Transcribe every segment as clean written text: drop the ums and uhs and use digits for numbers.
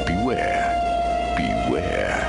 Beware. Beware.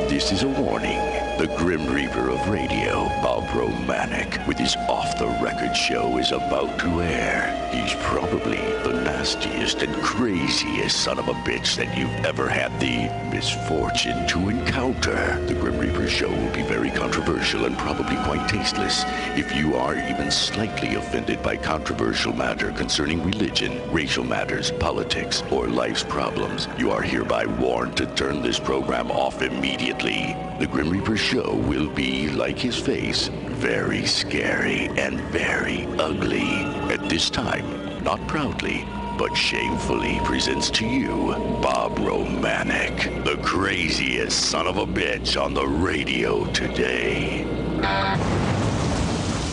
This is a warning. The Grim Reaper of radio, Bob Romanik, with his off-the-record show is about to air. He's probably the nastiest and craziest son of a bitch that you've ever had the misfortune to encounter. The Grim Reaper show will be very controversial and probably quite tasteless. If you are even slightly offended by controversial matter concerning religion, racial matters, politics, or life's problems, you are hereby warned to turn this program off immediately. The Grim Reaper show will be, like his face, very scary and very ugly. At this time, not proudly, but shamefully presents to you Bob Romanik, the craziest son of a bitch on the radio today.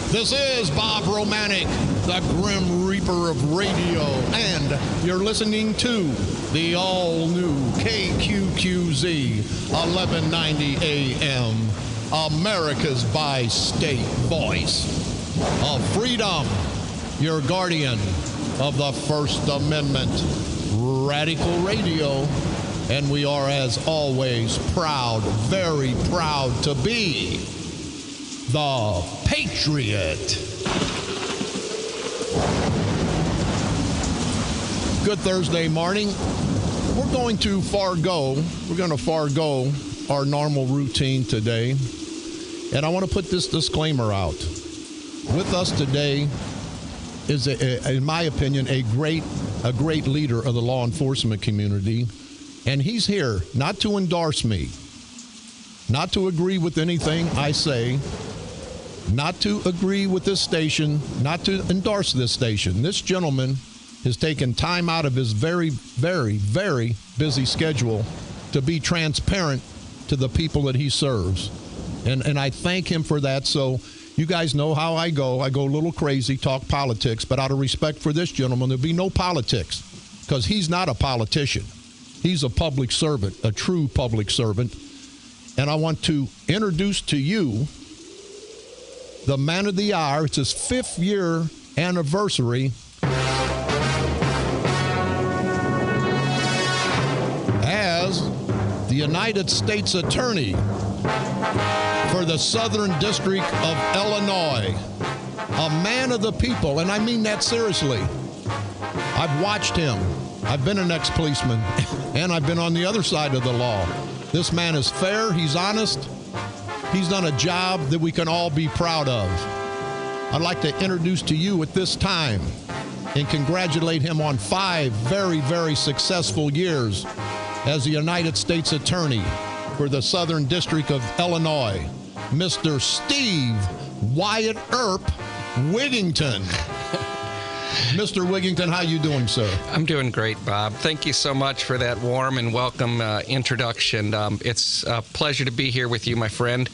This is Bob Romanik, the Grim Reaper of radio, and you're listening to the all-new KQQZ 1190 AM, America's bi-state voice of freedom, your guardian of the First Amendment, Radical Radio, and we are, as always, proud, very proud to be the Patriot. Good Thursday morning. We're going to forego our normal routine today. And I want to put this disclaimer out. With us today is, in my opinion, a great leader of the law enforcement community. And he's here not to endorse me, not to agree with anything I say, not to agree with this station, not to endorse this station. This gentleman has taken time out of his very, very, very busy schedule to be transparent to the people that he serves. And I thank him for that. So you guys know how I go. I go a little crazy, talk politics, but out of respect for this gentleman, there'll be no politics because he's not a politician. He's a public servant, a true public servant. And I want to introduce to you the man of the hour. It's his 5th year anniversary as the United States Attorney for the Southern District of Illinois. A man of the people, and I mean that seriously. I've watched him. I've been an ex-policeman, and I've been on the other side of the law. This man is fair. He's honest. He's done a job that we can all be proud of. I'd like to introduce to you at this time and congratulate him on 5 very, very successful years as the United States Attorney for the Southern District of Illinois, Mr. Steve Wyatt Earp Wigington. Mr. Wigington, how you doing, sir? I'm doing great, Bob. Thank you so much for that warm and welcome introduction. It's a pleasure to be here with you, my friend,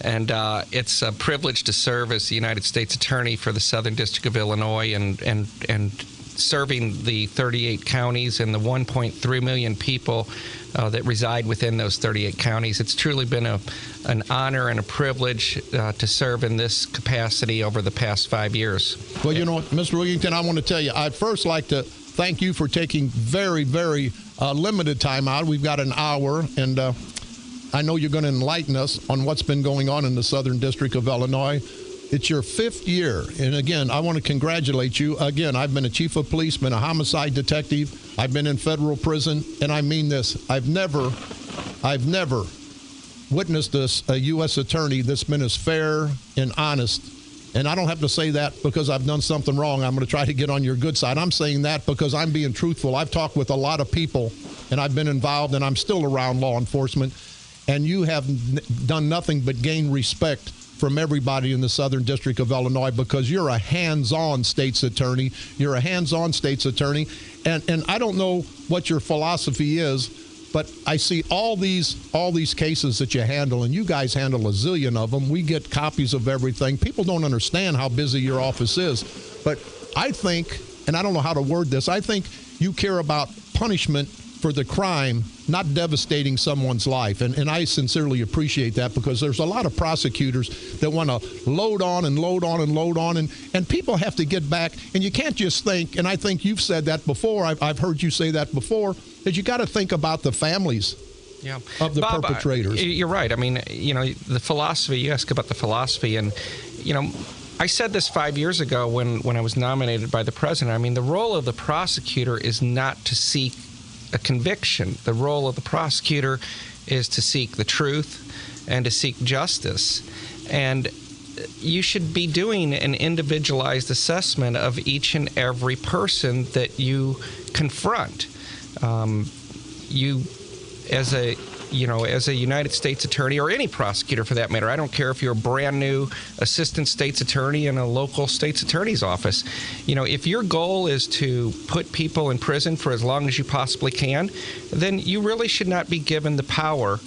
and it's a privilege to serve as the United States Attorney for the Southern District of Illinois and serving the 38 counties and the 1.3 million people that reside within those 38 counties. It's truly been an honor and a privilege to serve in this capacity over the past 5 years. Well, you know, Mr. Wigington, I want to tell you, I'd first like to thank you for taking very, very limited time out. We've got an hour, and I know you're going to enlighten us on what's been going on in the Southern District of Illinois. It's your 5th year, and again, I want to congratulate you. Again, I've been a chief of police, been a homicide detective. I've been in federal prison, and I mean this. I've never witnessed a U.S. attorney that's been as fair and honest. And I don't have to say that because I've done something wrong. I'm going to try to get on your good side. I'm saying that because I'm being truthful. I've talked with a lot of people, and I've been involved, and I'm still around law enforcement. And you have done nothing but gain respect from everybody in the Southern District of Illinois because you're a hands-on state's attorney. You're a hands-on state's attorney. And I don't know what your philosophy is, but I see all these cases that you handle, and you guys handle a zillion of them. We get copies of everything. People don't understand how busy your office is. But I think, and I don't know how to word this, I think you care about punishment for the crime not devastating someone's life. And I sincerely appreciate that, because there's a lot of prosecutors that want to load on and load on and load on, and people have to get back. And you can't just think, and I think you've said that before, I've heard you say that before, that you got to think about the families of the Bob, perpetrators. You're right. I mean, the philosophy, you ask about the philosophy, and, I said this 5 years ago when I was nominated by the president. I mean, the role of the prosecutor is not to seek a conviction. The role of the prosecutor is to seek the truth and to seek justice. And you should be doing an individualized assessment of each and every person that you confront. You, as a United States attorney, or any prosecutor for that matter, I don't care if you're a brand new assistant state's attorney in a local state's attorney's office, if your goal is to put people in prison for as long as you possibly can, then you really should not be given the power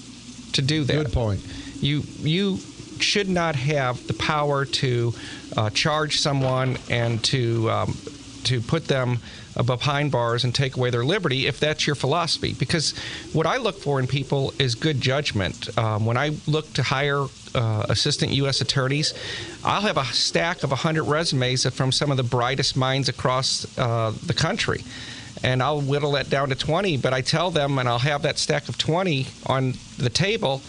to do that. Good point. You should not have the power to charge someone and to put them behind bars and take away their liberty, if that's your philosophy. Because what I look for in people is good judgment. When I look to hire assistant U.S. attorneys, I'll have a stack of 100 resumes from some of the brightest minds across the country. And I'll whittle that down to 20, but I tell them, and I'll have that stack of 20 on the table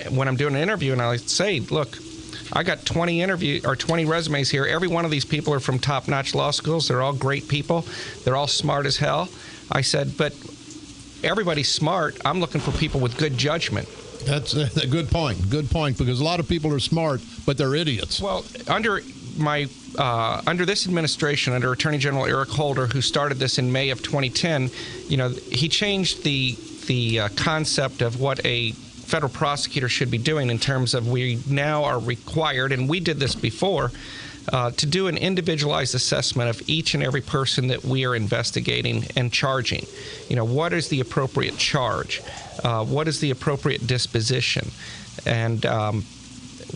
when I'm doing an interview, and I'll say, look, I got 20 resumes here. Every one of these people are from top-notch law schools. They're all great people. They're all smart as hell. I said, but everybody's smart. I'm looking for people with good judgment. That's a good point. Good point, because a lot of people are smart, but they're idiots. Well, under this administration, under Attorney General Eric Holder, who started this in May of 2010, he changed the concept of what a federal prosecutor should be doing, in terms of we now are required, and we did this before, to do an individualized assessment of each and every person that we are investigating and charging. What is the appropriate charge? What is the appropriate disposition? And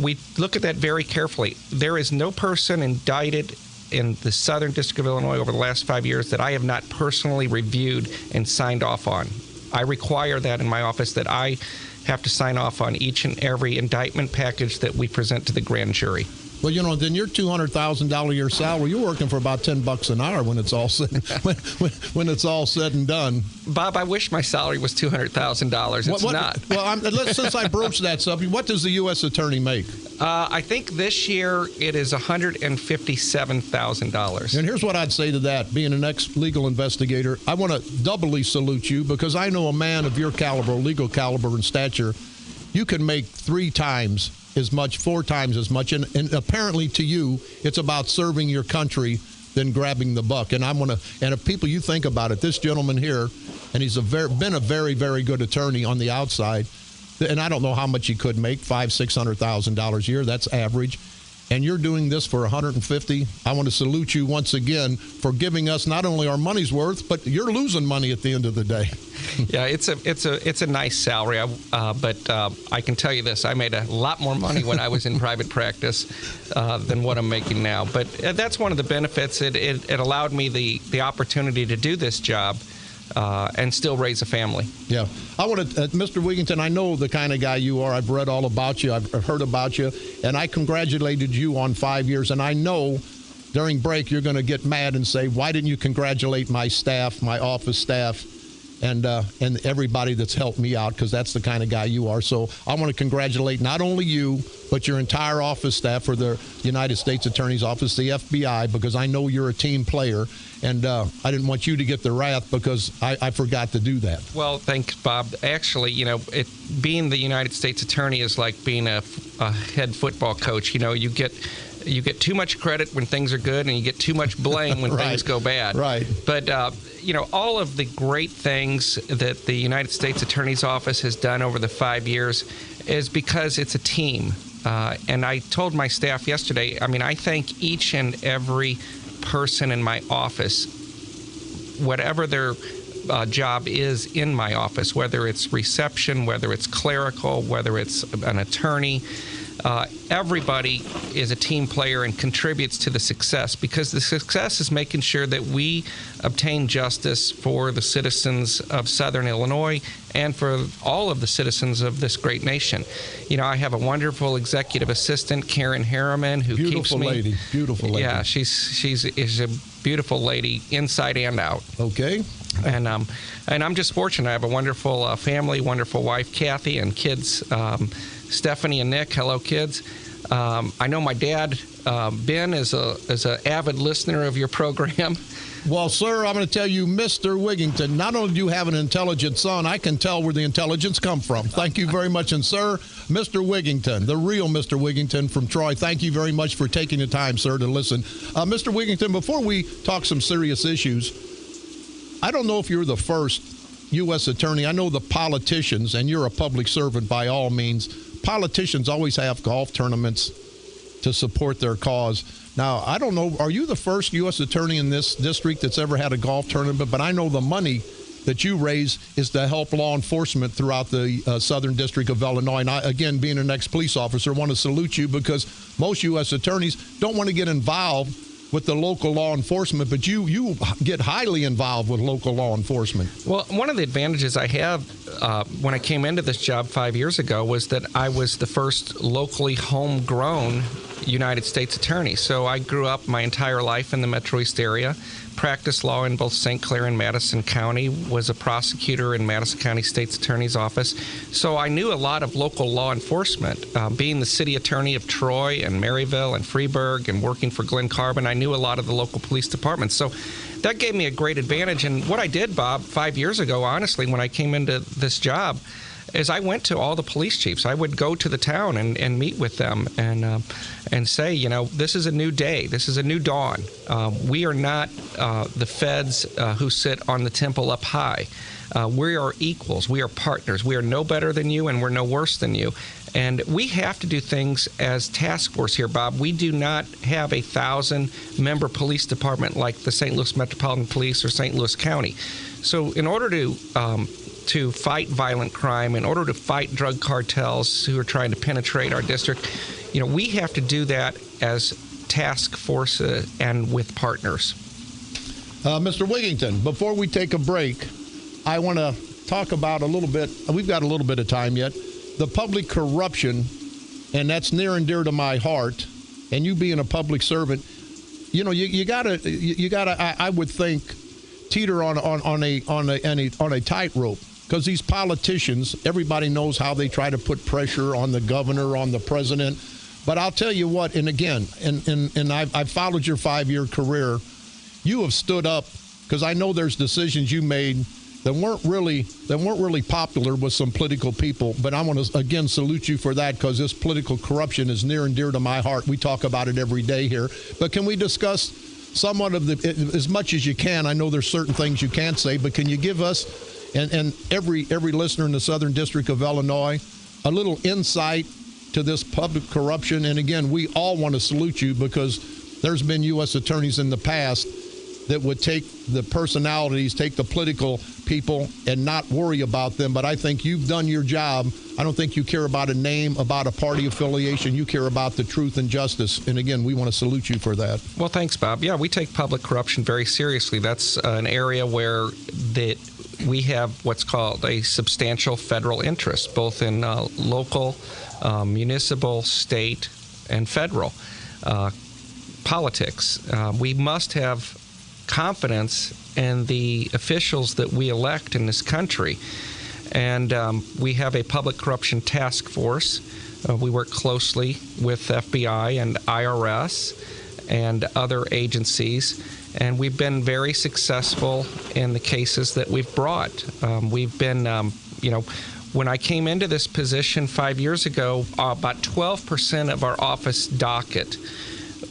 we look at that very carefully. There is no person indicted in the Southern District of Illinois over the last 5 years that I have not personally reviewed and signed off on. I require that in my office, that I have to sign off on each and every indictment package that we present to the grand jury. Well, then your $200,000 a year salary, you're working for about $10 an hour when it's all said when it's all said and done. Bob, I wish my salary was $200,000. It's not. Well, since I broached that subject, what does the U.S. attorney make? I think this year it is $157,000. And here's what I'd say to that. Being an ex-legal investigator, I want to doubly salute you, because I know a man of your caliber, legal caliber and stature, you can make 3 times as much, 4 times as much, and apparently to you, it's about serving your country than grabbing the buck. And and if people, you think about it, this gentleman here, and he's been a very, very good attorney on the outside, and I don't know how much he could make, $500,000-$600,000 a year. That's average. And you're doing this for $150,000. I want to salute you once again for giving us not only our money's worth, but you're losing money at the end of the day. Yeah, it's a nice salary, but I can tell you this: I made a lot more money when I was in private practice than what I'm making now. But that's one of the benefits. It allowed me the opportunity to do this job and still raise a family. Yeah. I want to, Mr. Wigington, I know the kind of guy you are. I've read all about you. I've heard about you. And I congratulated you on 5 years. And I know during break you're going to get mad and say, why didn't you congratulate my staff, my office staff, and everybody that's helped me out, because that's the kind of guy you are. So I want to congratulate not only you, but your entire office staff for the United States Attorney's Office, the FBI, because I know you're a team player. And I didn't want you to get the wrath because I forgot to do that. Well, thanks, Bob. Actually, being the United States Attorney is like being a head football coach. You get too much credit when things are good, and you get too much blame when things go bad. Right. But all of the great things that the United States Attorney's Office has done over the 5 years is because it's a team. And I told my staff yesterday, I thank each and every person in my office, whatever their job is in my office, whether it's reception, whether it's clerical, whether it's an attorney. everybody is a team player and contributes to the success, because the success is making sure that we obtain justice for the citizens of Southern Illinois and for all of the citizens of this great nation. You know, I have a wonderful executive assistant, Karen Harriman, who keeps me. Beautiful lady. Yeah, she's a beautiful lady inside and out. Okay. And I'm just fortunate. I have a wonderful family, wonderful wife, Kathy, and kids, Stephanie and Nick. Hello, kids. I know my dad, Ben, is an avid listener of your program. Well, sir, I'm going to tell you, Mr. Wigington, not only do you have an intelligent son, I can tell where the intelligence comes from. Thank you very much. And, sir, Mr. Wigington, the real Mr. Wigington from Troy, thank you very much for taking the time, sir, to listen. Mr. Wigington, before we talk some serious issues, I don't know if you're the first U.S. attorney. I know the politicians, and you're a public servant by all means. Politicians always have golf tournaments to support their cause. Now, I don't know, are you the first U.S. attorney in this district that's ever had a golf tournament? But I know the money that you raise is to help law enforcement throughout the Southern District of Illinois. And I, again, being an ex-police officer, want to salute you, because most U.S. attorneys don't want to get involved with the local law enforcement, but you get highly involved with local law enforcement. Well, one of the advantages I have when I came into this job 5 years ago was that I was the first locally homegrown United States attorney. So I grew up my entire life in the Metro East area, practiced law in both St. Clair and Madison County, was a prosecutor in Madison County State's Attorney's Office. So I knew a lot of local law enforcement. Being the city attorney of Troy and Maryville and Freeburg and working for Glen Carbon, I knew a lot of the local police departments. So that gave me a great advantage. And what I did, Bob, 5 years ago, honestly, when I came into this job, is I went to all the police chiefs. I would go to the town and meet with them and say, you know, this is a new day. This is a new dawn. We are not the feds who sit on the temple up high. We are equals. We are partners. We are no better than you, and we're no worse than you. And we have to do things as task force here, Bob. We do not have a 1,000-member police department like the St. Louis Metropolitan Police or St. Louis County. So in order to fight violent crime, in order to fight drug cartels who are trying to penetrate our district, you know, we have to do that as task force and with partners. Mr. Wigington, before we take a break, I want to talk about a little bit, we've got a little bit of time yet, the public corruption, and that's near and dear to my heart. And you being a public servant, you know, you gotta, I would think, teeter on a tightrope, because these politicians, everybody knows how they try to put pressure on the governor, on the president. But I'll tell you what, and again, and I've followed your 5-year career, you have stood up, because I know there's decisions you made that weren't really popular with some political people. But I want to again salute you for that, because this political corruption is near and dear to my heart. We talk about it every day here. But can we discuss somewhat of as much as you can? I know there's certain things you can't say, but can you give us and every listener in the Southern District of Illinois a little insight to this public corruption? And again, we all want to salute you, because there's been U.S. attorneys in the past that would take the personalities, take the political people, and not worry about them. But I think you've done your job. I don't think you care about a name, about a party affiliation. You care about the truth and justice. And again, we want to salute you for that. Well, thanks, Bob. Yeah, we take public corruption very seriously. That's an area where we have what's called a substantial federal interest, both in local, municipal, state, and federal politics. We must have confidence in the officials that we elect in this country. And we have a public corruption task force. We work closely with FBI and IRS and other agencies. And we've been very successful in the cases that we've brought. We've been, when I came into this position 5 years ago, about 12% of our office docket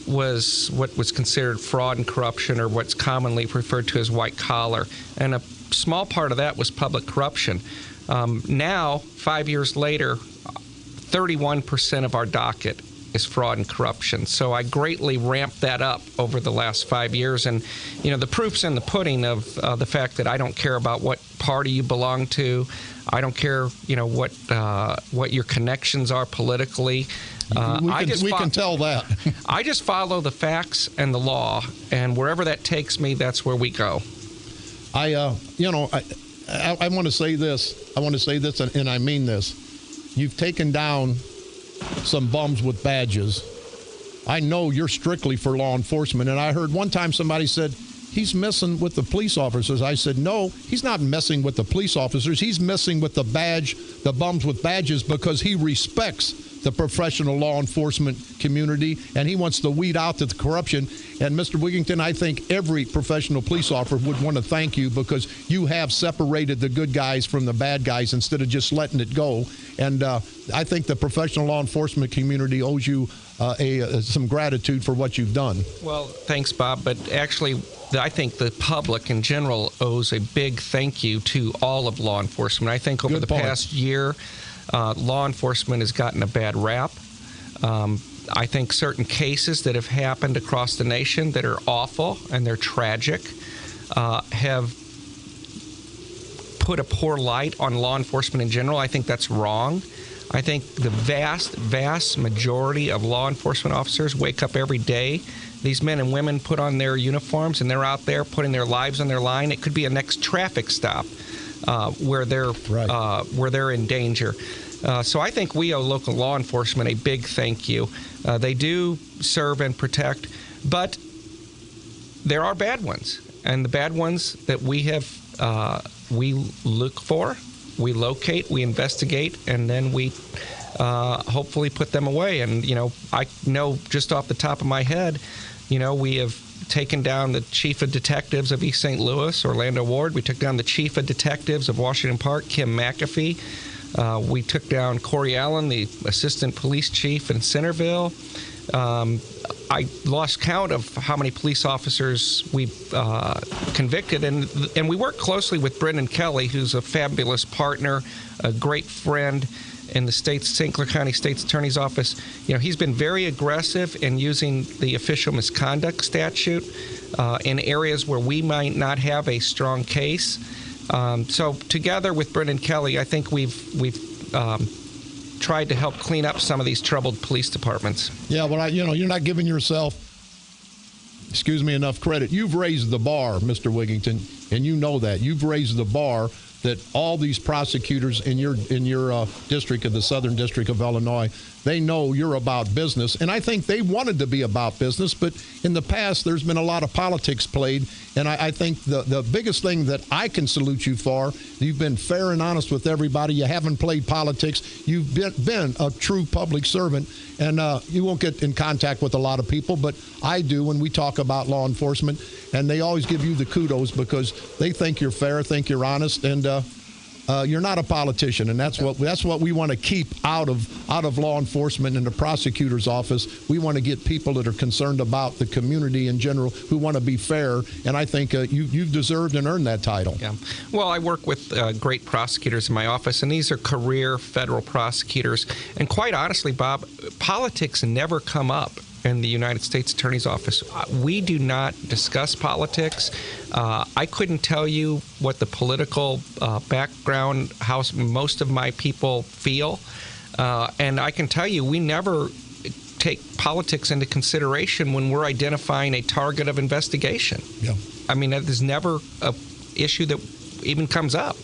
was what was considered fraud and corruption, or what's commonly referred to as white collar. And a small part of that was public corruption. Now, 5 years later, 31% of our docket is fraud and corruption. So I greatly ramped that up over the last 5 years. And, the proof's in the pudding of the fact that I don't care about what party you belong to. I don't care, what your connections are politically. We can tell that. I just follow the facts and the law, and wherever that takes me, that's where we go. I want to say this. And I mean this. You've taken down some bums with badges. I know you're strictly for law enforcement, and I heard one time somebody said, he's messing with the police officers. I said, no, he's not messing with the police officers. He's messing with the bums with badges, because he respects the professional law enforcement community, and he wants to weed out the corruption. And Mr. Wigington, I think every professional police officer would want to thank you, because you have separated the good guys from the bad guys instead of just letting it go. And I think the professional law enforcement community owes you some gratitude for what you've done. Well, thanks, Bob. But actually, I think the public in general owes a big thank you to all of law enforcement. I think over the past year, law enforcement has gotten a bad rap. I think certain cases that have happened across the nation that are awful and they're tragic have put a poor light on law enforcement in general. I think that's wrong. I think the vast, vast majority of law enforcement officers wake up every day. These men and women put on their uniforms and they're out there putting their lives on their line. It could be a next traffic stop where they're in danger. So I think we owe local law enforcement a big thank you. They do serve and protect, but there are bad ones, and the bad ones that we look for, we locate, we investigate, and then we hopefully put them away. And I know just off the top of my head, we have taken down the chief of detectives of East St. Louis, Orlando Ward. We took down the chief of detectives of Washington Park, Kim McAfee. We took down Corey Allen, the assistant police chief in Centerville. I lost count of how many police officers we've convicted, and we work closely with Brendan Kelly, who's a fabulous partner, a great friend in the St. Clair County State's Attorney's Office. He's been very aggressive in using the official misconduct statute in areas where we might not have a strong case. So together with Brendan Kelly, I think we've tried to help clean up some of these troubled police departments. Yeah, well, you're not giving yourself, enough credit. You've raised the bar, Mr. Wigington, and you know that. You've raised the bar that all these prosecutors in your district of the Southern District of Illinois, they know you're about business. And I think they wanted to be about business, but in the past, there's been a lot of politics played. And I think the biggest thing that I can salute you for, you've been fair and honest with everybody. You haven't played politics. You've been a true public servant. And you won't get in contact with a lot of people, but I do when we talk about law enforcement. And they always give you the kudos because they think you're fair, think you're honest, and you're not a politician. And that's what we want to keep out of law enforcement and the prosecutor's office. We want to get people that are concerned about the community in general, who want to be fair. And I think you've deserved and earned that title. Yeah. Well, I work with great prosecutors in my office, and these are career federal prosecutors. And quite honestly, Bob, politics never come up in the United States Attorney's Office. We do not discuss politics. I couldn't tell you what the political background, how most of my people feel. And I can tell you, we never take politics into consideration when we're identifying a target of investigation. Yeah. I mean, that is never an issue that even comes up.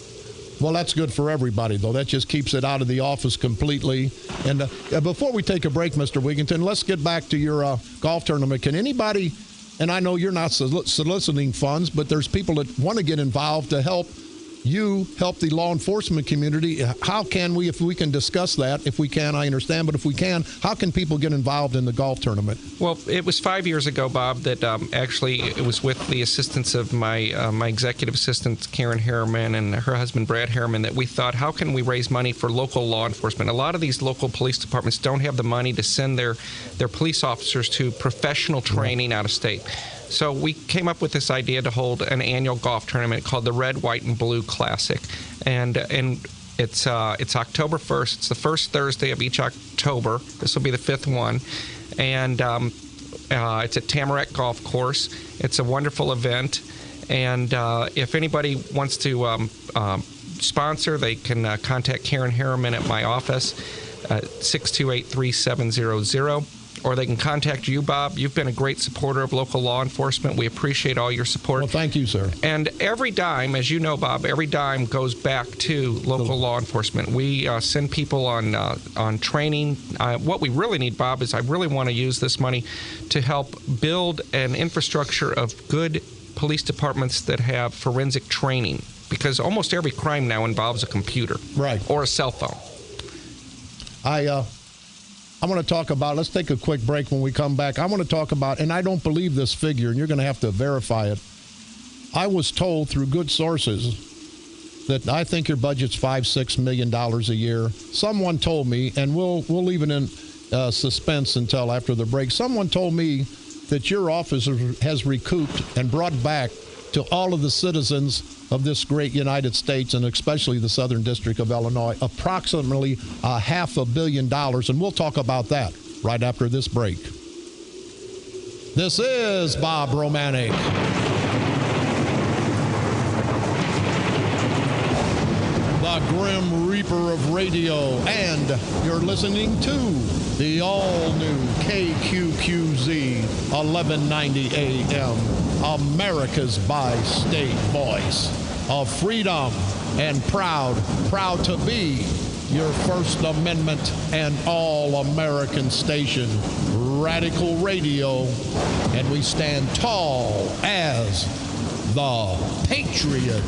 Well, that's good for everybody, though. That just keeps it out of the office completely. And before we take a break, Mr. Wigington, let's get back to your golf tournament. Can anybody, and I know you're not soliciting funds, but there's people that want to get involved to help the law enforcement community. How can we, if we can discuss that, if we can, I understand, but if we can, how can people get involved in the golf tournament? Well, it was 5 years ago, Bob, that actually it was with the assistance of my executive assistant, Karen Harriman, and her husband, Brad Harriman, that we thought, how can we raise money for local law enforcement? A lot of these local police departments don't have the money to send their police officers to professional training out of state. So we came up with this idea to hold an annual golf tournament called the Red, White, and Blue Classic. And It's October 1st. It's the first Thursday of each October. This will be the 5th one. And it's at Tamarack Golf Course. It's a wonderful event. And if anybody wants to sponsor, they can contact Karen Harriman at my office, 628-3700. Or they can contact you, Bob. You've been a great supporter of local law enforcement. We appreciate all your support. Well, thank you, sir. And every dime, as you know, Bob, every dime goes back to local law enforcement. We send people on training. What we really need, Bob, is I really want to use this money to help build an infrastructure of good police departments that have forensic training, because almost every crime now involves a computer, right, or a cell phone. I want to talk about, let's take a quick break. When we come back, I want to talk about, and I don't believe this figure, and you're going to have to verify it. I was told through good sources that I think your budget's $5-6 million a year. Someone told me, and we'll leave it in suspense until after the break. Someone told me that your office has recouped and brought back to all of the citizens of this great United States, and especially the Southern District of Illinois, approximately $500 million. And we'll talk about that right after this break. This is Bob Romanik. The Grim Reaper of radio, and you're listening to the all-new KQQZ 1190 AM, America's bi-state voice of freedom, and proud to be your First Amendment and all-American station, Radical Radio, and we stand tall as the Patriot.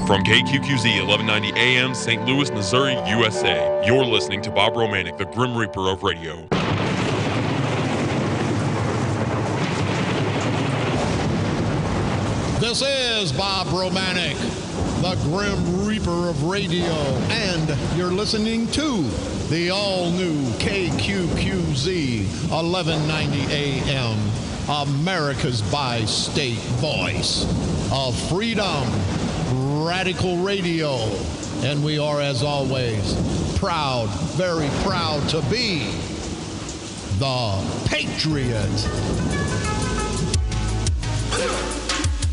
From KQQZ 1190 AM, St. Louis, Missouri, USA, you're listening to Bob Romanik, the Grim Reaper of radio. This is Bob Romanik, the Grim Reaper of radio, and you're listening to the all-new KQQZ 1190 AM, America's bi-state voice of freedom, Radical Radio. And we are, as always, proud, very proud to be the Patriot.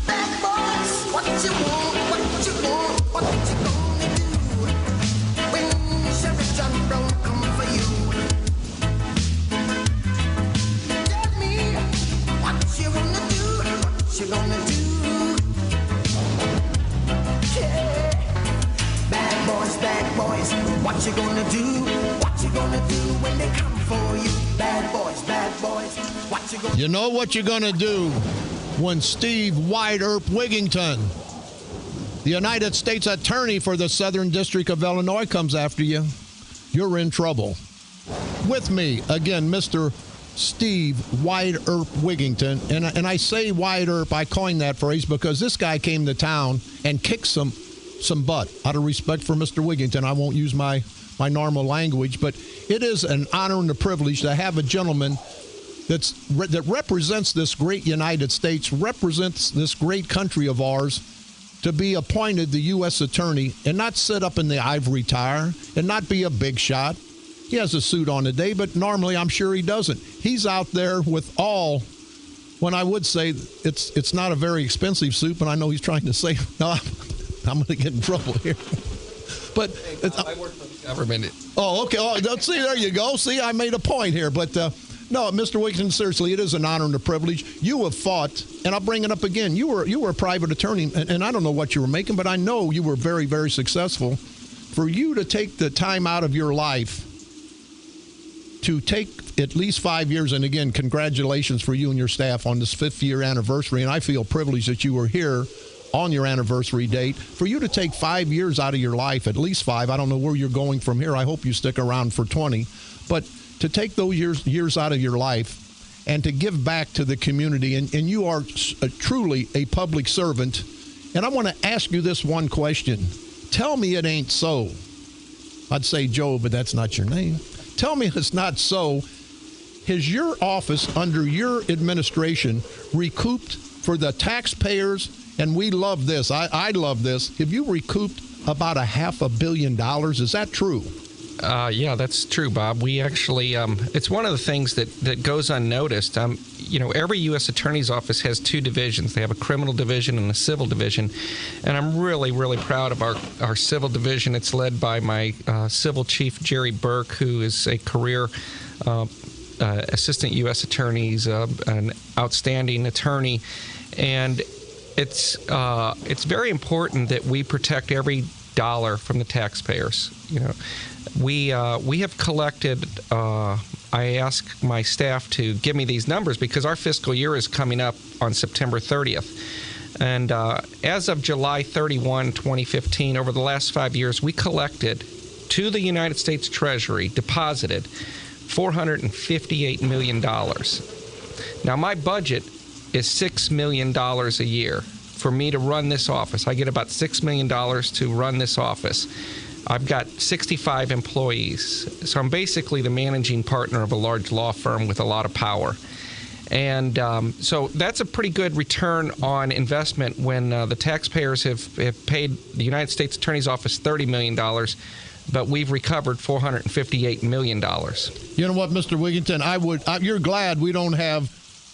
Bad boys, what you want, what you want, what you gonna do when Sheriff John Brown come for you? Tell me what you gonna do, what you gonna do. Yeah. Bad boys, what you gonna do, what you gonna do when they come for you? Bad boys, what you gonna do? You know what you're gonna do when Steve White Earp Wigington, the United States Attorney for the Southern District of Illinois, comes after you? You're in trouble. With me, again, Mr. Steve White Earp Wigington. And I say White Earp, I coined that phrase because this guy came to town and kicked some butt. Out of respect for Mr. Wigington, I won't use my normal language, but it is an honor and a privilege to have a gentleman that represents this great United States, represents this great country of ours, to be appointed the U.S. Attorney and not sit up in the ivory tower and not be a big shot. He has a suit on today, but normally I'm sure he doesn't. He's out there with all, when I would say it's not a very expensive suit, but I know he's trying to say, no, I'm going to get in trouble here. But I work for the government. Oh, okay. Oh, see, there you go. See, I made a point here, but no, Mr. Wigington, seriously, it is an honor and a privilege. You have fought, and I'll bring it up again. You were a private attorney, and I don't know what you were making, but I know you were very, very successful. For you to take the time out of your life to take at least 5 years, and again, congratulations for you and your staff on this 5th year anniversary, and I feel privileged that you were here on your anniversary date, for you to take 5 years out of your life, at least 5. I don't know where you're going from here. I hope you stick around for 20. But to take those years out of your life and to give back to the community, and you are truly a public servant. And I want to ask you this one question. Tell me it ain't so. I'd say Joe, but that's not your name. Tell me it's not so. Has your office under your administration recouped for the taxpayers, and we love this, I love this, have you recouped about $500 million? Is that true? Yeah, that's true, Bob. We actually, it's one of the things that goes unnoticed. Every U.S. Attorney's Office has 2 divisions. They have a criminal division and a civil division. And I'm really, really proud of our civil division. It's led by my civil chief, Jerry Burke, who is a career assistant U.S. attorney, an outstanding attorney. And it's very important that we protect every dollar from the taxpayers. We have collected, I ask my staff to give me these numbers because our fiscal year is coming up on September 30th. And as of July 31, 2015, over the last 5 years, we collected to the United States Treasury, deposited $458 million. Now, my budget is $6 million a year for me to run this office. I get about $6 million to run this office. I've got 65 employees, so I'm basically the managing partner of a large law firm with a lot of power. And so that's a pretty good return on investment when the taxpayers have paid the United States Attorney's Office $30 million, but we've recovered $458 million. You know what, Mr. Wigginton, you're glad we don't have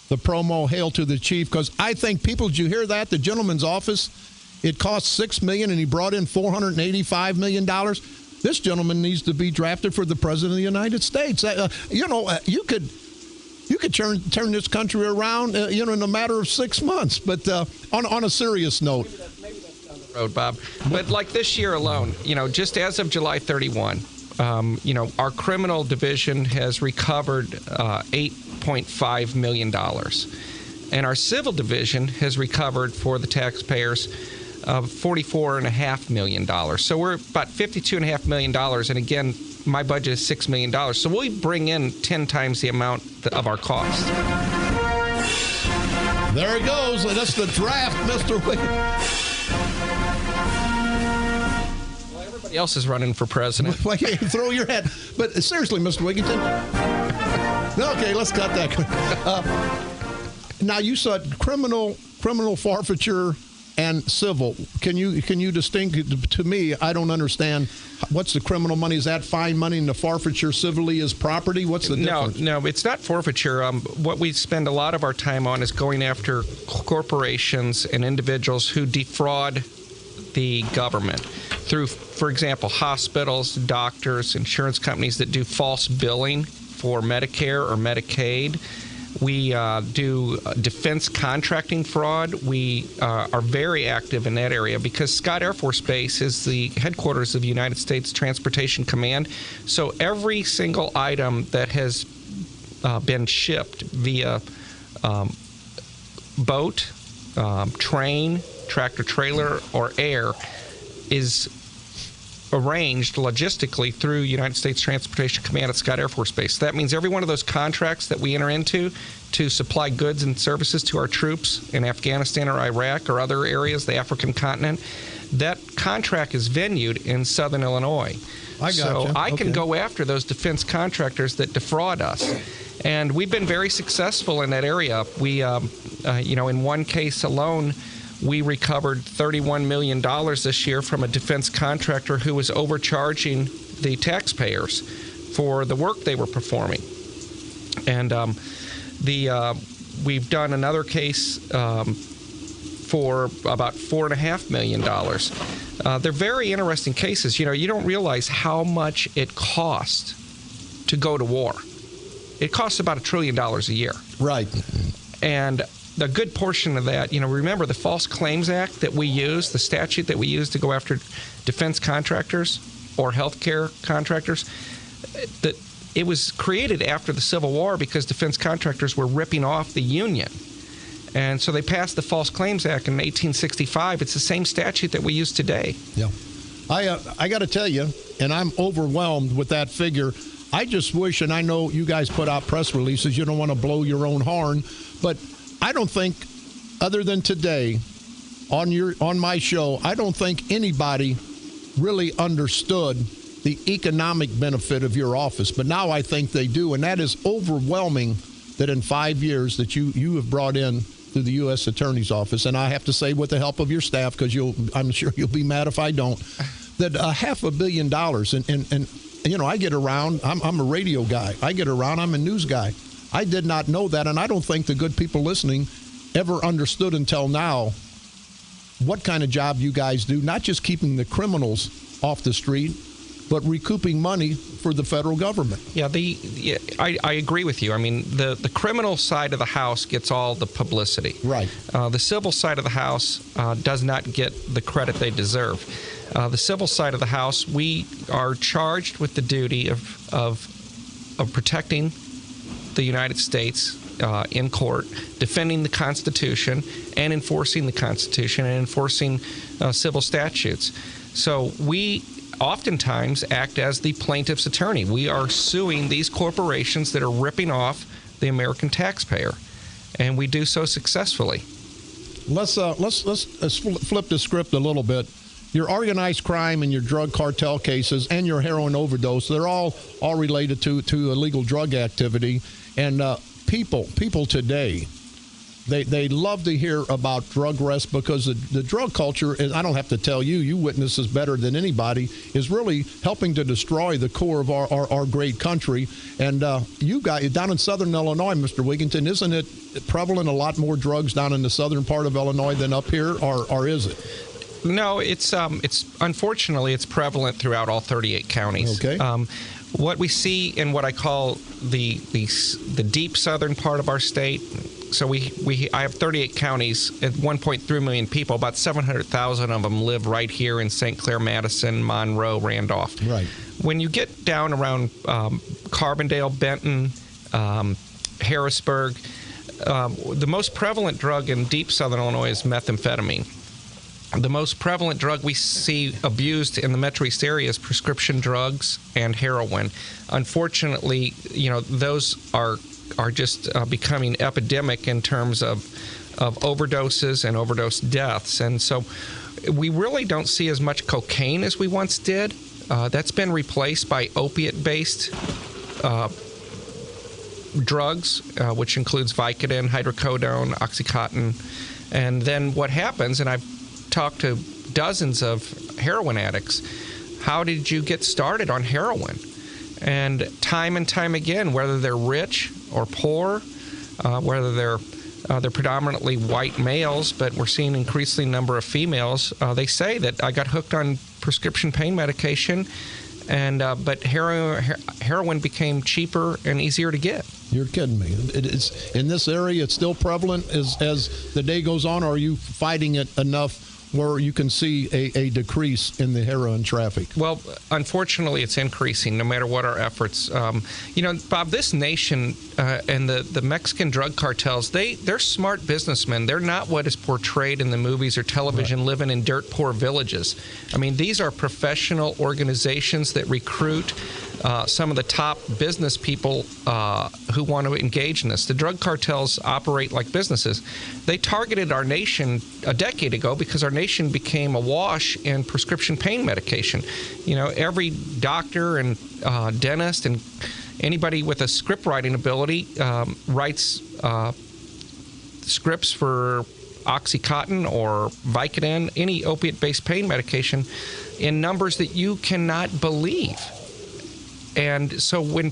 the promo Hail to the Chief, because I think people, did you hear that? The gentleman's office, it cost $6 million and he brought in $485 million. This gentleman needs to be drafted for the President of the United States. You could turn this country around, in a matter of 6 months. But on a serious note, maybe that's down the road, Bob. But like this year alone, just as of July 31, our criminal division has recovered $8.5 million, and our civil division has recovered for the taxpayers $44.5 million. So we're about $52.5 million, and again, my budget is $6 million. So we bring in 10 times the amount of our cost. There it goes. That's the draft, Mr. Wigginton. Well, everybody else is running for president. Throw your hat. But seriously, Mr. Wigginton. Okay, let's cut that. Now, you said criminal forfeiture and civil. Can you distinguish to me? I don't understand. What's the criminal money? Is that fine money, and the forfeiture civilly is property? What's the difference? No, it's not forfeiture. What we spend a lot of our time on is going after corporations and individuals who defraud the government through, for example, hospitals, doctors, insurance companies that do false billing for Medicare or Medicaid. We do defense contracting fraud. We are very active in that area because Scott Air Force Base is the headquarters of the United States Transportation Command. So every single item that has been shipped via boat, train, tractor-trailer, or air is arranged logistically through United States Transportation Command at Scott Air Force Base. That means every one of those contracts that we enter into to supply goods and services to our troops in Afghanistan or Iraq or other areas, the African continent, that contract is venued in Southern Illinois. So I can go after those defense contractors that defraud us. And we've been very successful in that area. We, in one case alone, we recovered $31 million this year from a defense contractor who was overcharging the taxpayers for the work they were performing. And we've done another case for about $4.5 million. They're very interesting cases. You don't realize how much it costs to go to war. It costs about $1 trillion a year. Right. And a good portion of that, remember the False Claims Act that we use, the statute that we use to go after defense contractors or healthcare contractors, that it was created after the Civil War because defense contractors were ripping off the Union. And so they passed the False Claims Act in 1865. It's the same statute that we use today. Yeah. I got to tell you, and I'm overwhelmed with that figure. I just wish, and I know you guys put out press releases, you don't want to blow your own horn, but I don't think, other than today, on my show, I don't think anybody really understood the economic benefit of your office. But now I think they do, and that is overwhelming that in 5 years that you have brought in through the U.S. Attorney's Office, and I have to say with the help of your staff, because I'm sure you'll be mad if I don't, that $500 million, and you know, I get around, I'm a radio guy. I get around, I'm a news guy. I did not know that, and I don't think the good people listening ever understood until now what kind of job you guys do, not just keeping the criminals off the street, but recouping money for the federal government. Yeah, I agree with you. I mean, the criminal side of the house gets all the publicity. Right. The civil side of the house does not get the credit they deserve. The civil side of the house, we are charged with the duty of protecting the United States in court, defending the Constitution and enforcing the Constitution and enforcing civil statutes. So we oftentimes act as the plaintiff's attorney. We are suing these corporations that are ripping off the American taxpayer, and we do so successfully. Let's flip the script a little bit. Your organized crime and your drug cartel cases and your heroin overdose, they're all related to illegal drug activity. And people today, they love to hear about drug arrests because the drug culture, and I don't have to tell you, you witness this better than anybody, is really helping to destroy the core of our great country. And you guys down in southern Illinois, Mr. Wigington, isn't it prevalent a lot more drugs down in the southern part of Illinois than up here, or is it? No, it's unfortunately it's prevalent throughout all 38 counties. Okay. What we see in what I call the deep southern part of our state. So I have 38 counties at 1.3 million people. About 700,000 of them live right here in St. Clair, Madison, Monroe, Randolph. Right. When you get down around Carbondale, Benton, Harrisburg, the most prevalent drug in deep southern Illinois is methamphetamine. The most prevalent drug we see abused in the Metro East area is prescription drugs and heroin. Unfortunately, you know, those are just becoming epidemic in terms of overdoses and overdose deaths. And so we really don't see as much cocaine as we once did. That's been replaced by opiate-based drugs, which includes Vicodin, hydrocodone, Oxycontin. And then what happens, and I've talked to dozens of heroin addicts, how did you get started on heroin? And time again, whether they're rich or poor, whether they're predominantly white males, but we're seeing an increasing number of females, they say that I got hooked on prescription pain medication, and but heroin became cheaper and easier to get. You're kidding me. It is, in this area, it's still prevalent as the day goes on, or are you fighting it enough where you can see a decrease in the heroin traffic? Well, unfortunately, it's increasing no matter what our efforts. You know, Bob, this nation and the Mexican drug cartels, they're smart businessmen. They're not what is portrayed in the movies or television, right, living in dirt poor villages. I mean, these are professional organizations that recruit some of the top business people who want to engage in this. The drug cartels operate like businesses. They targeted our nation a decade ago because our nation became awash in prescription pain medication. You know, every doctor and dentist and anybody with a script writing ability writes scripts for Oxycontin or Vicodin, any opiate-based pain medication, in numbers that you cannot believe. And so when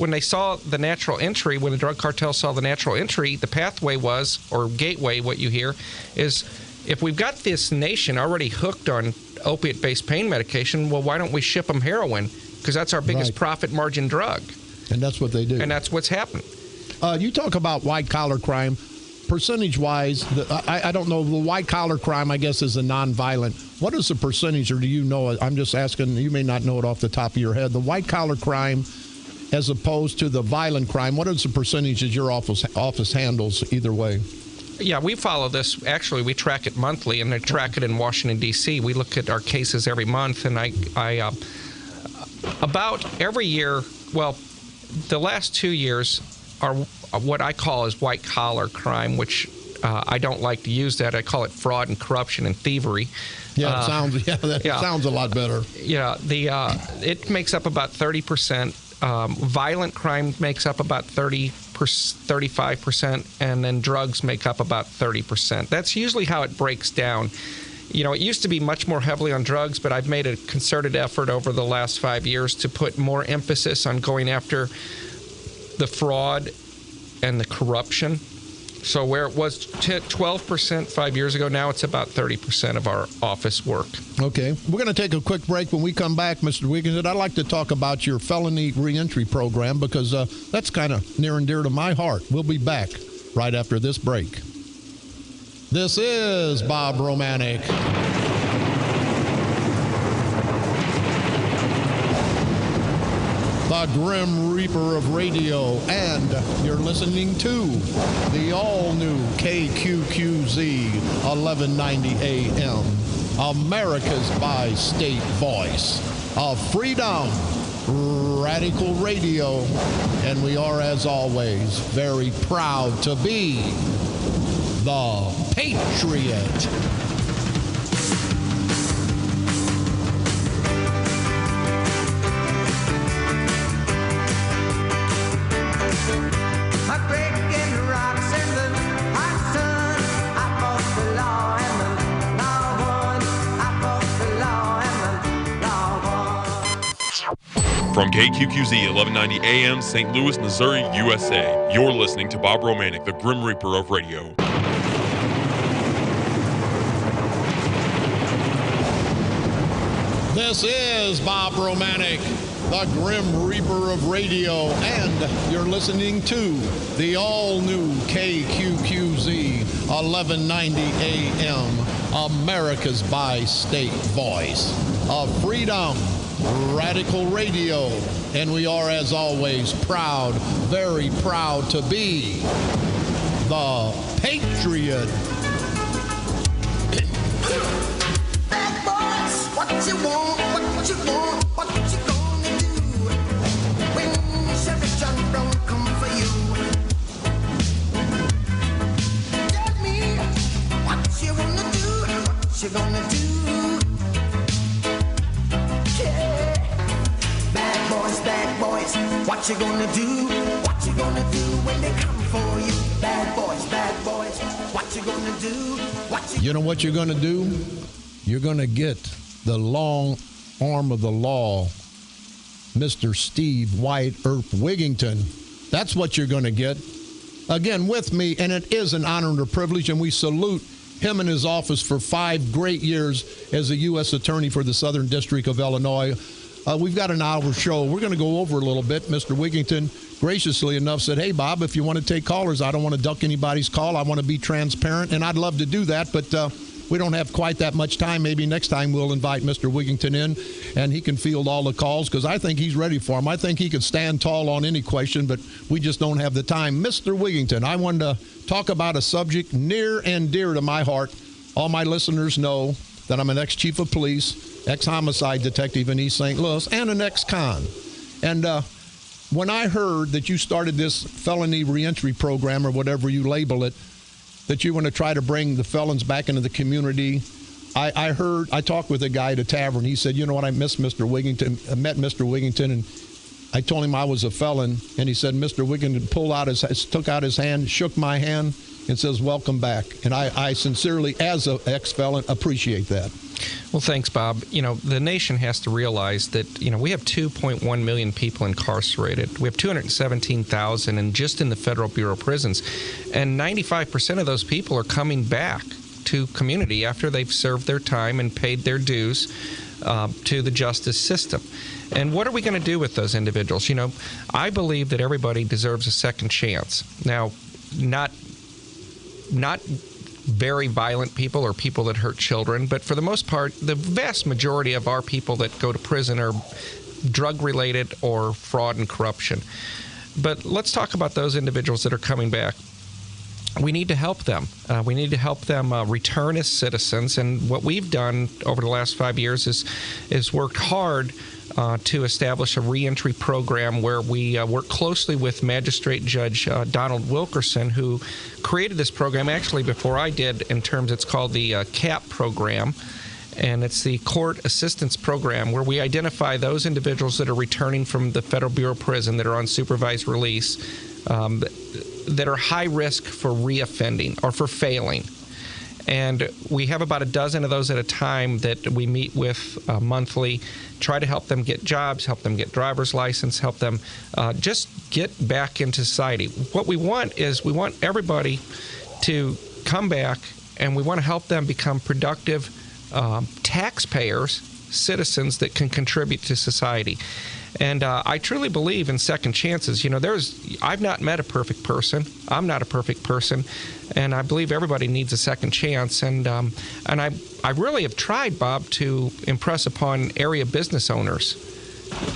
they saw the natural entry, when the drug cartel saw the natural entry, the pathway was, or gateway, what you hear, is if we've got this nation already hooked on opiate-based pain medication, well, why don't we ship them heroin? Because that's our biggest profit margin drug. And that's what they do. And that's what's happened. You talk about white-collar crime. Percentage-wise, I don't know, the white-collar crime, I guess, is a non-violent. What is the percentage, or do you know? I'm just asking, you may not know it off the top of your head. The white-collar crime as opposed to the violent crime, what is the percentage that your office handles either way? Yeah, we follow this. Actually, we track it monthly, and I track it in Washington, D.C. We look at our cases every month, and I about every year, well, the last 2 years are what I call is white-collar crime, which I don't like to use that. I call it fraud and corruption and thievery. Yeah, sounds a lot better. Yeah, it makes up about 30%. Violent crime makes up about 35%, and then drugs make up about 30%. That's usually how it breaks down. You know, it used to be much more heavily on drugs, but I've made a concerted effort over the last 5 years to put more emphasis on going after the fraud and the corruption. So where it was 12% 5 years ago, now it's about 30% of our office work. Okay. We're going to take a quick break. When we come back, Mr. Wigginton, I'd like to talk about your felony reentry program because that's kind of near and dear to my heart. We'll be back right after this break. This is Bob Romanik. The Grim Reaper of Radio, and you're listening to the all-new KQQZ 1190 AM, America's bi-state voice of freedom, radical radio, and we are, as always, very proud to be the Patriot. From KQQZ 1190 AM, St. Louis, Missouri, USA, you're listening to Bob Romanik, the Grim Reaper of Radio. This is Bob Romanik, the Grim Reaper of Radio, and you're listening to the all-new KQQZ 1190 AM, America's bi-state voice of freedom, radical radio, and we are, as always, proud, very proud to be the Patriot. Bad boys, what you want, what you want, what you gonna do when Chevy John Brown come for you? Tell me what you wanna do, what you gonna do. Bad boys, what you gonna do? What you gonna do when they come for you? Bad boys, what you gonna do? You know what you're gonna do? You're gonna get the long arm of the law, Mr. Steve White Earp Wigginton. That's what you're gonna get. Again, with me, and it is an honor and a privilege, and we salute him and his office for 5 great years as a U.S. Attorney for the Southern District of Illinois. We've got an hour show. We're going to go over a little bit. Mr. Wigginton, graciously enough, said, hey, Bob, if you want to take callers, I don't want to duck anybody's call. I want to be transparent, and I'd love to do that, but we don't have quite that much time. Maybe next time we'll invite Mr. Wigginton in, and he can field all the calls, because I think he's ready for them. I think he can stand tall on any question, but we just don't have the time. Mr. Wigginton, I wanted to talk about a subject near and dear to my heart. All my listeners know that I'm an ex-chief of police, ex-homicide detective in East St. Louis, and an ex-con. And when I heard that you started this felony reentry program, or whatever you label it, that you want to try to bring the felons back into the community, I talked with a guy at a tavern. He said, you know what, I met Mr. Wigginton, and I told him I was a felon, and he said, Mr. Wigginton took out his hand, shook my hand, and says, welcome back. And I sincerely, as an ex-felon, appreciate that. Well, thanks, Bob. You know, the nation has to realize that, you know, we have 2.1 million people incarcerated. We have 217,000 just in the Federal Bureau of Prisons. And 95% of those people are coming back to community after they've served their time and paid their dues to the justice system. And what are we going to do with those individuals? You know, I believe that everybody deserves a second chance. Now, not very violent people or people that hurt children, but for the most part, the vast majority of our people that go to prison are drug-related or fraud and corruption. But let's talk about those individuals that are coming back. we need to help them. We need to help them return as citizens. And what we've done over the last 5 years is worked hard to establish a reentry program where we work closely with Magistrate Judge Donald Wilkerson, who created this program actually before I did. In terms, it's called the CAP program, and it's the Court Assistance Program, where we identify those individuals that are returning from the Federal Bureau of Prison that are on supervised release, that are high risk for reoffending or for failing. And we have about a dozen of those at a time that we meet with monthly, try to help them get jobs, help them get driver's license, help them just get back into society. What we want is we want everybody to come back, and we want to help them become productive taxpayers, citizens that can contribute to society. And I truly believe in second chances. You know, I've not met a perfect person. I'm not a perfect person, and I believe everybody needs a second chance. And I really have tried, Bob, to impress upon area business owners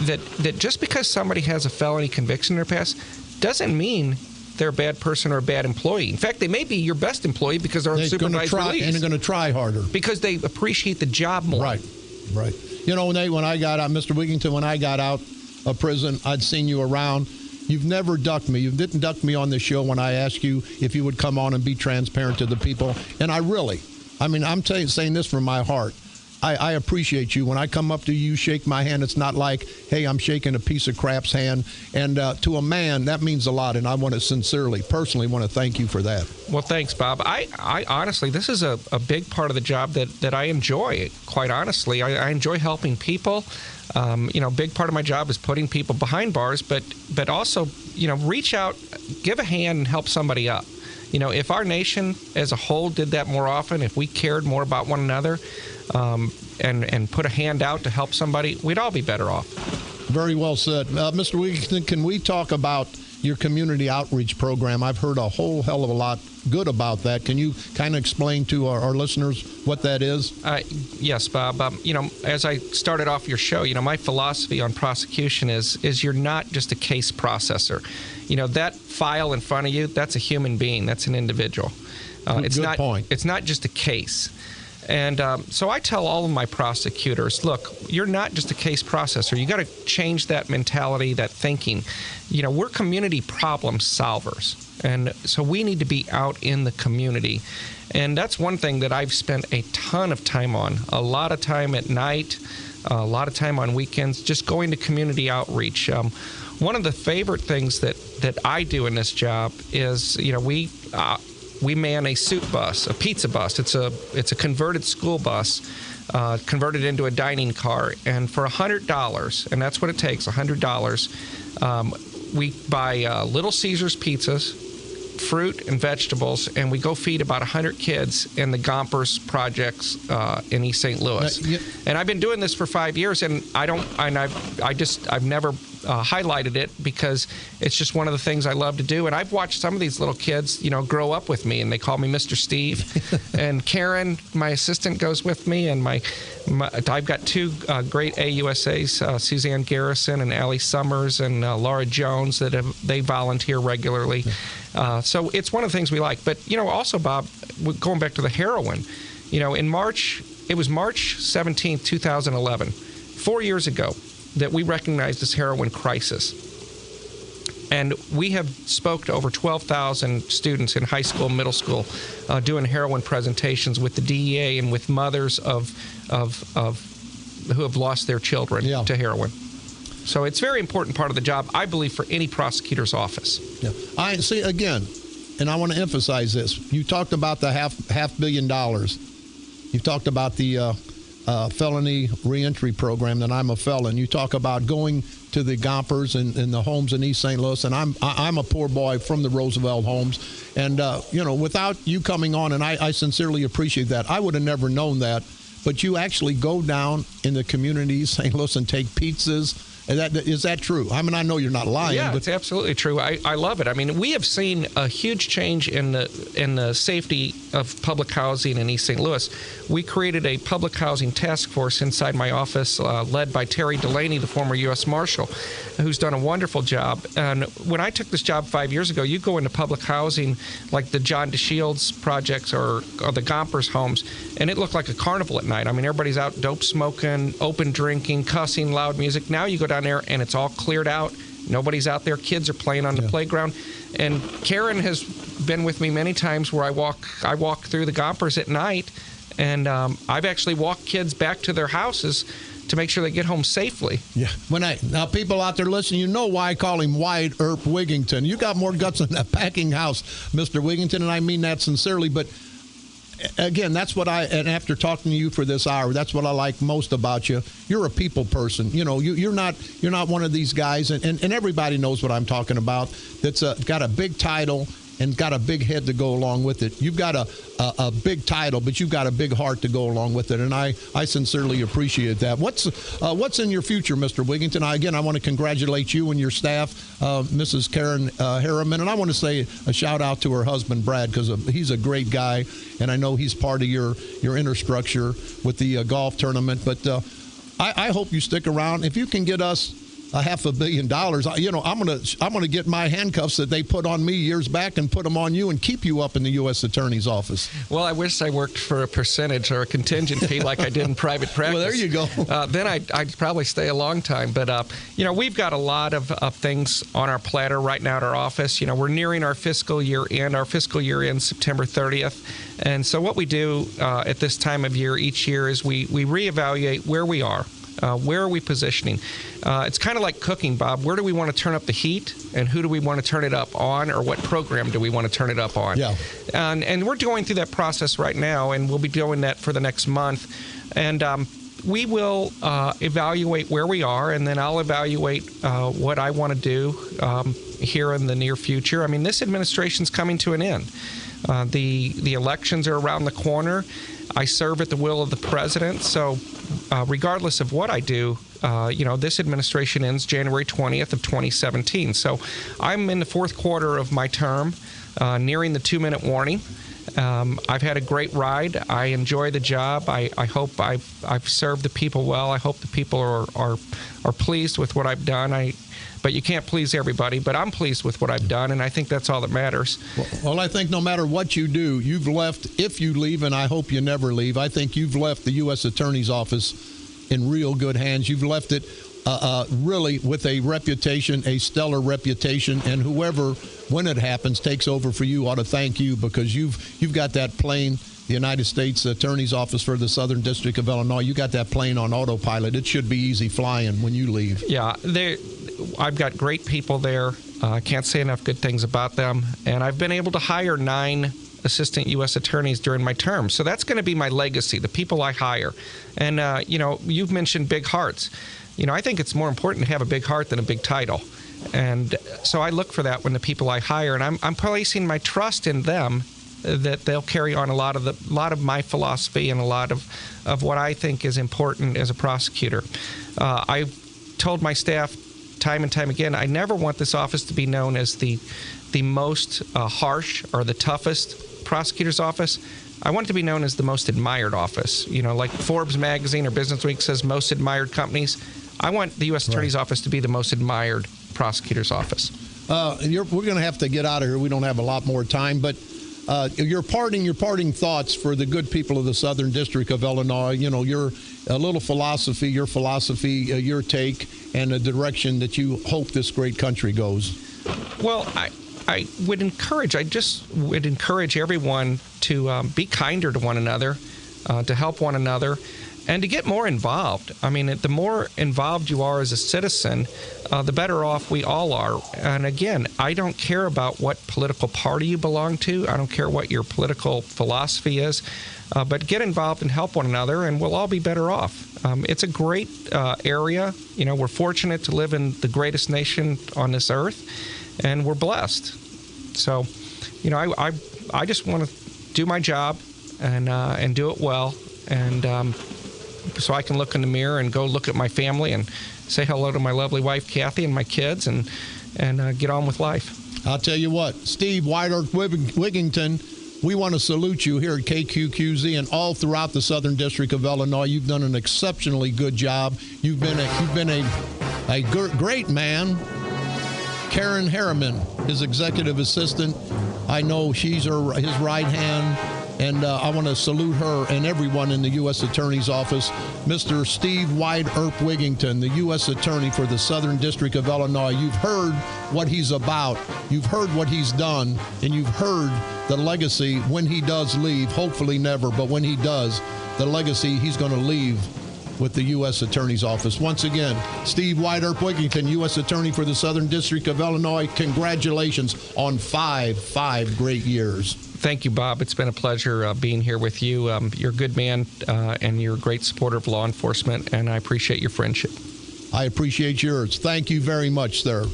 that just because somebody has a felony conviction in their past doesn't mean they're a bad person or a bad employee. In fact, they may be your best employee because they're on supervised release. And they're going to try harder. Because they appreciate the job more. Right. You know, Nate, when I got out, Mr. Wigington, when I got out of prison, I'd seen you around. You've never ducked me. You didn't duck me on the show when I asked you if you would come on and be transparent to the people. And I'm saying this from my heart. I appreciate you. When I come up to you, shake my hand, it's not like, hey, I'm shaking a piece of crap's hand. And to a man, that means a lot. And I want to personally want to thank you for that. Well, thanks, Bob. I honestly, this is a big part of the job that I enjoy, quite honestly. I enjoy helping people. Big part of my job is putting people behind bars, but also, reach out, give a hand, and help somebody up. If our nation as a whole did that more often, if we cared more about one another, and put a hand out to help somebody, we'd all be better off. Very well said. Mr. Wigington, can we talk about your community outreach program? I've heard a whole hell of a lot good about that. Can you kind of explain to our listeners what that is? Yes, Bob. As I started off your show, my philosophy on prosecution is you're not just a case processor. That file in front of you, that's a human being. That's an individual. Good point. It's not just a case. And so I tell all of my prosecutors, look, you're not just a case processor. You got to change that mentality, that thinking. We're community problem solvers. And so we need to be out in the community. And that's one thing that I've spent a ton of time on, a lot of time at night, a lot of time on weekends, just going to community outreach. One of the favorite things that I do in this job is, we man a soup bus, a pizza bus. It's a converted school bus, converted into a dining car. And for $100, and that's what it takes, $100, we buy Little Caesars pizzas, fruit and vegetables, and we go feed about 100 kids in the Gompers projects in East St. Louis. And I've been doing this for 5 years, and I've never highlighted it because it's just one of the things I love to do. And I've watched some of these little kids, grow up with me, and they call me Mr. Steve. And Karen, my assistant, goes with me, and I've got two great AUSAs, Suzanne Garrison and Allie Summers and Laura Jones, they volunteer regularly. So it's one of the things we like. But, also, Bob, going back to the heroin, in March, it was March 17th, 2011, 4 years ago, that we recognized this heroin crisis. And we have spoke to over 12,000 students in high school, middle school, doing heroin presentations with the DEA and with mothers of who have lost their children to heroin. So it's a very important part of the job, I believe, for any prosecutor's office. Yeah. I see, again, and I want to emphasize this. You talked about the half $500 million. You talked about the felony reentry program, that I'm a felon. You talk about going to the Gompers and the homes in East St. Louis, and I'm a poor boy from the Roosevelt homes. And, without you coming on, and I sincerely appreciate that, I would have never known that. But you actually go down in the community, St. Louis, and take pizzas Is that true? I mean, I know you're not lying. Yeah, but it's absolutely true. I love it. I mean, we have seen a huge change in the safety of public housing in East St. Louis. We created a public housing task force inside my office, led by Terry Delaney, the former U.S. Marshal, who's done a wonderful job. And when I took this job 5 years ago, you go into public housing like the John DeShields projects or the Gompers homes, and it looked like a carnival at night. I mean, everybody's out dope smoking, open drinking, cussing, loud music. Now you go down there and it's all cleared out. Nobody's out there. Kids are playing on the playground. And Karen has been with me many times where I walk through the Gompers at night, and I've actually walked kids back to their houses to make sure they get home safely. Yeah. Now, people out there listening, you know why I call him Wyatt Earp Wigington. You got more guts than that packing house, Mr. Wigington, and I mean that sincerely. But again, that's what and after talking to you for this hour, that's what I like most about you. You're a people person. You know, you're not one of these guys, and everybody knows what I'm talking about, that's got a big title and got a big head to go along with it. You've got a big title, but you've got a big heart to go along with it, and I sincerely appreciate that. What's in your future, Mr. Wigington? I want to congratulate you and your staff, Mrs. Karen Harriman, and I want to say a shout out to her husband, Brad, because he's a great guy, and I know he's part of your inner structure with the golf tournament. But I hope you stick around. If you can get us $500 million, I'm gonna get my handcuffs that they put on me years back and put them on you and keep you up in the U.S. Attorney's office. Well, I wish I worked for a percentage or a contingent fee like I did in private practice. Well, there you go. Then I'd probably stay a long time. But we've got a lot of things on our platter right now at our office. You know, we're nearing our fiscal year end. Our fiscal year ends September 30th, and so what we do at this time of year each year is we reevaluate where we are. Where are we positioning? It's kind of like cooking, Bob. Where do we want to turn up the heat, and who do we want to turn it up on, or what program do we want to turn it up on? Yeah. And we're going through that process right now, and we'll be doing that for the next month. And we will evaluate where we are, and then I'll evaluate what I want to do here in the near future. I mean, this administration's coming to an end. The elections are around the corner. I serve at the will of the president, so regardless of what I do, this administration ends January 20th of 2017. So I'm in the fourth quarter of my term, nearing the 2-minute warning. I've had a great ride. I enjoy the job. I hope I've served the people well. I hope the people are pleased with what I've done. But you can't please everybody, but I'm pleased with what I've done, and I think that's all that matters. Well, I think no matter what you do, you've left, if you leave, and I hope you never leave, I think you've left the U.S. Attorney's Office in real good hands. You've left it really with a reputation, a stellar reputation, and whoever, when it happens, takes over for you ought to thank you, because you've got that plane, the United States Attorney's Office for the Southern District of Illinois, you got that plane on autopilot. It should be easy flying when you leave. Yeah, I've got great people there. I can't say enough good things about them. And I've been able to hire 9 assistant U.S. attorneys during my term. So that's going to be my legacy, the people I hire. And, you've mentioned big hearts. I think it's more important to have a big heart than a big title. And so I look for that when the people I hire, and I'm placing my trust in them that they'll carry on a lot of my philosophy and a lot of what I think is important as a prosecutor. I've told my staff time and time again, I never want this office to be known as the most harsh or the toughest prosecutor's office. I want it to be known as the most admired office. Like Forbes magazine or Business Week says most admired companies. I want the U.S. Attorney's Office to be the most admired prosecutor's office. We're going to have to get out of here. We don't have a lot more time, but your parting thoughts for the good people of the Southern District of Illinois, your little philosophy, your take, and the direction that you hope this great country goes. Well, I would encourage everyone to be kinder to one another, to help one another, and to get more involved. I mean, the more involved you are as a citizen, the better off we all are. And again, I don't care about what political party you belong to. I don't care what your political philosophy is. But get involved and help one another, and we'll all be better off. It's a great area. We're fortunate to live in the greatest nation on this earth, and we're blessed. So, I just want to do my job and do it well, and so I can look in the mirror and go look at my family and say hello to my lovely wife, Kathy, and my kids, and get on with life. I'll tell you what, Steve White Earp Wigington, we want to salute you here at KQQZ and all throughout the Southern District of Illinois. You've done an exceptionally good job. You've been a great man. Karen Harriman, his executive assistant, I know she's his right hand, and I want to salute her and everyone in the U.S. Attorney's Office. Mr. Steve White Earp Wigington, the U.S. Attorney for the Southern District of Illinois. You've heard what he's about. You've heard what he's done, and you've heard the legacy when he does leave. Hopefully never, but when he does, the legacy he's going to leave with the U.S. Attorney's Office. Once again, Steve White Earp Wigington, U.S. Attorney for the Southern District of Illinois. Congratulations on five great years. Thank you, Bob. It's been a pleasure being here with you. You're a good man, and you're a great supporter of law enforcement, and I appreciate your friendship. I appreciate yours. Thank you very much, sir.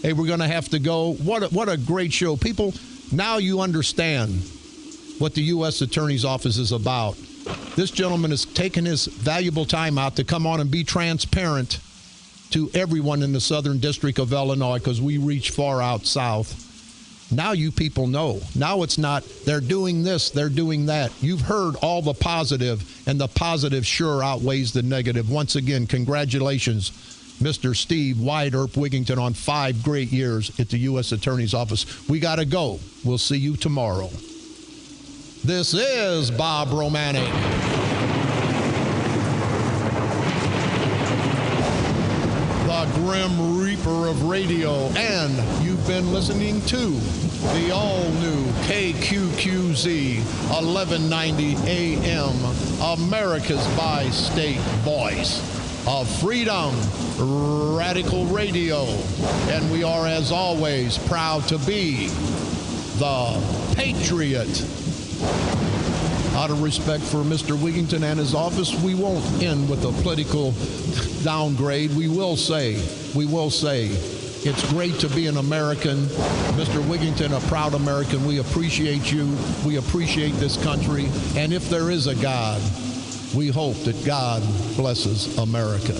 Hey, we're going to have to go. What a great show. People, now you understand what the U.S. Attorney's Office is about. This gentleman has taken his valuable time out to come on and be transparent to everyone in the Southern District of Illinois, because we reach far out south. Now you people know. Now it's not, they're doing this, they're doing that. You've heard all the positive, and the positive sure outweighs the negative. Once again, congratulations, Mr. Steve White Earp Wigington, on 5 great years at the U.S. Attorney's Office. We got to go. We'll see you tomorrow. This is Bob Romanik. The Grim Reaper of radio, and you've been listening to the all-new KQQZ 1190 AM, America's bi-state voice of freedom, radical radio. And we are, as always, proud to be the Patriot. Out of respect for Mr. Wigington and his office, we won't end with a political downgrade. We will say, it's great to be an American. Mr. Wigington, a proud American. We appreciate you. We appreciate this country. And if there is a God, we hope that God blesses America.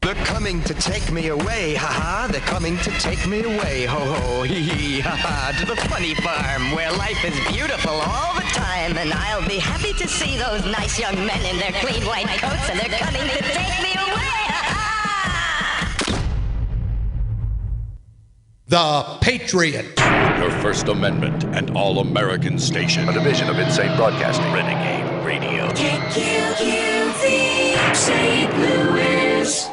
They're coming to take me away, ha-ha. They're coming to take me away, ho-ho, hee-hee, ha-ha. To the funny farm where life is beautiful all the time. And I'll be happy to see those nice young men in their clean white coats. And they're coming to take me away, ha-ha. The Patriot. Your First Amendment and All-American Station. A division of Insane Broadcasting. Renegade Radio. KQQZ, St. Louis.